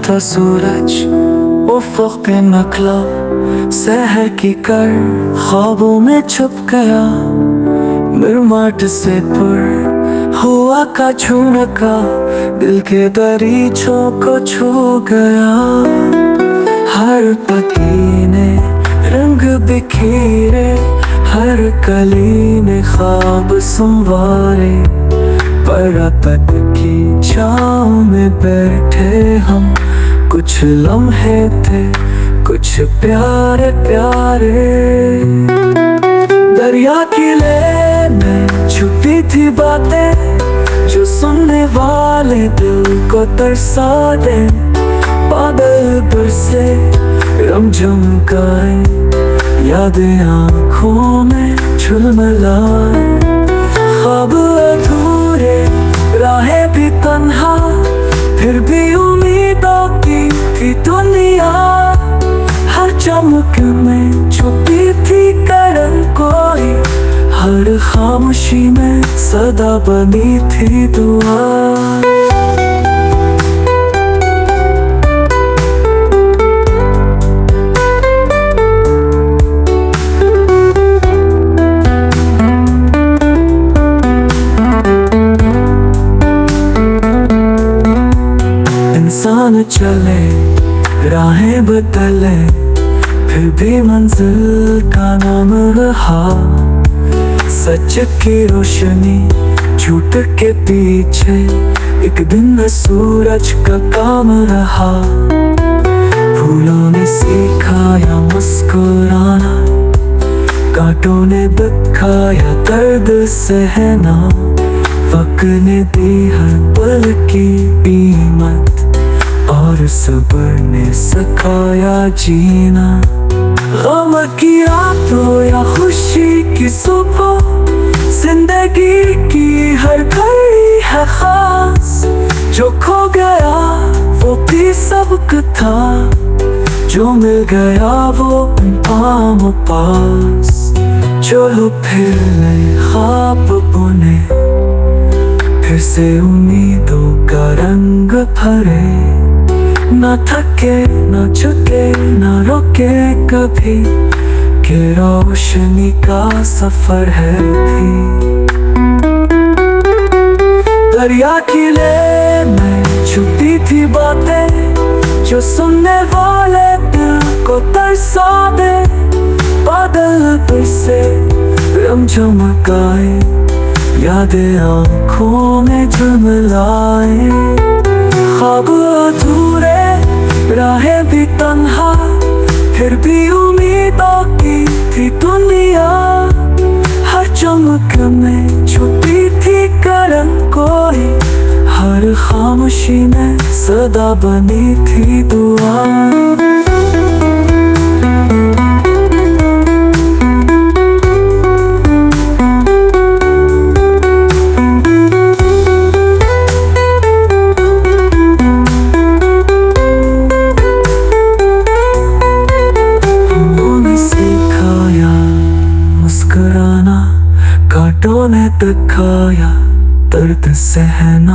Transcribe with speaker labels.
Speaker 1: था सूरज उफ़क़ पे निकला, सहर की कर ख्वाबों में छुप गया। मिरमाट से पुर हुआ का झुमका, दिल के दरीचों को छू गया। हर पत्ती ने रंग बिखेरे, हर कली ने ख्वाब संवारे। पर्वत की छाँव में बैठे हम, कुछ लम्हे थे कुछ प्यारे प्यारे। दरिया की लय में छुपी थी बातें, जो सुनने वाले दिल को तरसा दे। बादल बरसे रमझम गाए, यादें आँखों में झुलमिलाए। ख्वाब अधूरे राहें भी तन्हा, फिर भी उम्मीदों की थी दुनिया। हर चमक में छुपी थी करन कोई, हर खामोशी में सदा बनी थी दुआ। इंसान चले राहें बदले, फिर भी मंजिल का नाम रहा। सच की रोशनी झूठ के पीछे, एक दिन सूरज का काम रहा। फूलों ने सिखाया मुस्कुराना, कांटों ने दिखाया दर्द सहना। वक्त ने दी हर पल की कीमत, और सब्र ने सिखाया जीना। गम की रातों या खुशी की सुबह, जिंदगी की हर घड़ी है खास। जो खो गया वो भी सबक था, जो मिल गया वो पाँव पास। चलो फिर नए ख्वाब बुने, फिर से उम्मीदों का रंग भरे। ना थके ना झुके ना रुके कभी, के रोशनी का सफर है भी। दरिया की लय में छुपी थी बातें, जो सुनने वाले दिल को तरसा दे। बादल बरसे रमझम गाए, यादें आँखों में झुलमिलाए। ख्वाब अधूरे राहें भी तन्हा, फिर भी उम्मीदों की थी दुनिया। हर चमक में छुपी थी करन कोई, हर खामोशी में सदा बनी थी दुआ। कांटों ने दिखाया दर्द सहना।